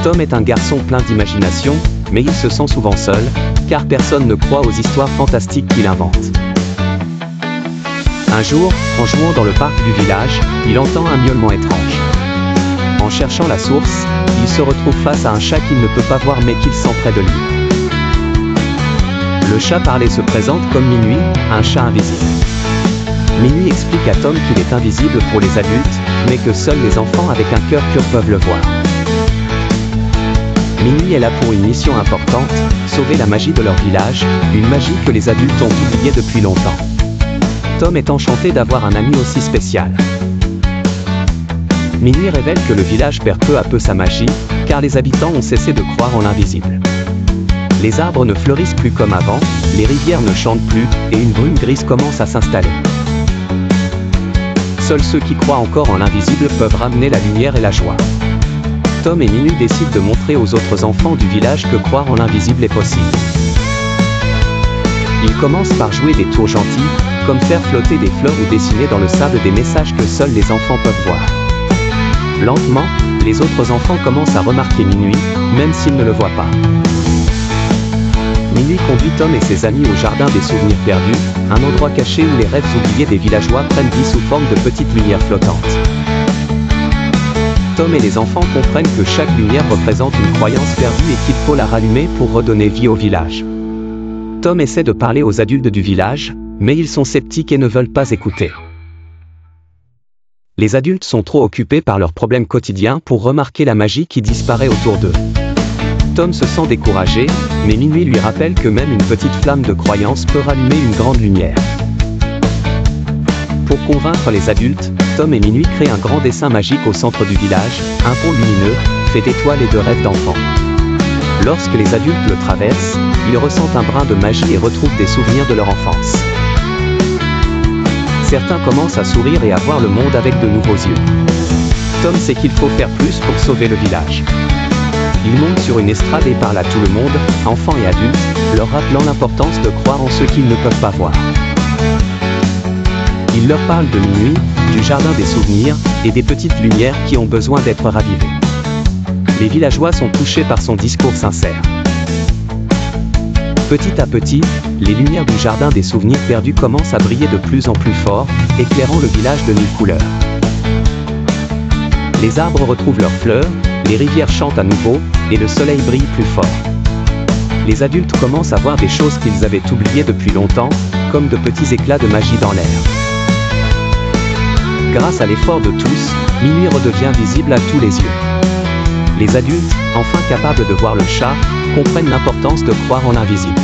Tom est un garçon plein d'imagination, mais il se sent souvent seul, car personne ne croit aux histoires fantastiques qu'il invente. Un jour, en jouant dans le parc du village, il entend un miaulement étrange. En cherchant la source, il se retrouve face à un chat qu'il ne peut pas voir mais qu'il sent près de lui. Le chat parlé se présente comme Minuit, un chat invisible. Minuit explique à Tom qu'il est invisible pour les adultes, mais que seuls les enfants avec un cœur pur peuvent le voir. Minuit est là pour une mission importante, sauver la magie de leur village, une magie que les adultes ont oubliée depuis longtemps. Tom est enchanté d'avoir un ami aussi spécial. Minuit révèle que le village perd peu à peu sa magie, car les habitants ont cessé de croire en l'invisible. Les arbres ne fleurissent plus comme avant, les rivières ne chantent plus, et une brume grise commence à s'installer. Seuls ceux qui croient encore en l'invisible peuvent ramener la lumière et la joie. Tom et Minuit décident de montrer aux autres enfants du village que croire en l'invisible est possible. Ils commencent par jouer des tours gentils, comme faire flotter des fleurs ou dessiner dans le sable des messages que seuls les enfants peuvent voir. Lentement, les autres enfants commencent à remarquer Minuit, même s'ils ne le voient pas. Minuit conduit Tom et ses amis au jardin des souvenirs perdus, un endroit caché où les rêves oubliés des villageois prennent vie sous forme de petites lumières flottantes. Tom et les enfants comprennent que chaque lumière représente une croyance perdue et qu'il faut la rallumer pour redonner vie au village. Tom essaie de parler aux adultes du village, mais ils sont sceptiques et ne veulent pas écouter. Les adultes sont trop occupés par leurs problèmes quotidiens pour remarquer la magie qui disparaît autour d'eux. Tom se sent découragé, mais Minuit lui rappelle que même une petite flamme de croyance peut rallumer une grande lumière. Pour convaincre les adultes, Tom et Minuit créent un grand dessin magique au centre du village, un pont lumineux, fait d'étoiles et de rêves d'enfants. Lorsque les adultes le traversent, ils ressentent un brin de magie et retrouvent des souvenirs de leur enfance. Certains commencent à sourire et à voir le monde avec de nouveaux yeux. Tom sait qu'il faut faire plus pour sauver le village. Il monte sur une estrade et parle à tout le monde, enfants et adultes, leur rappelant l'importance de croire en ce qu'ils ne peuvent pas voir. Il leur parle de Minuit, du jardin des souvenirs, et des petites lumières qui ont besoin d'être ravivées. Les villageois sont touchés par son discours sincère. Petit à petit, les lumières du jardin des souvenirs perdus commencent à briller de plus en plus fort, éclairant le village de mille couleurs. Les arbres retrouvent leurs fleurs, les rivières chantent à nouveau, et le soleil brille plus fort. Les adultes commencent à voir des choses qu'ils avaient oubliées depuis longtemps, comme de petits éclats de magie dans l'air. Grâce à l'effort de tous, Minuit redevient visible à tous les yeux. Les adultes, enfin capables de voir le chat, comprennent l'importance de croire en l'invisible.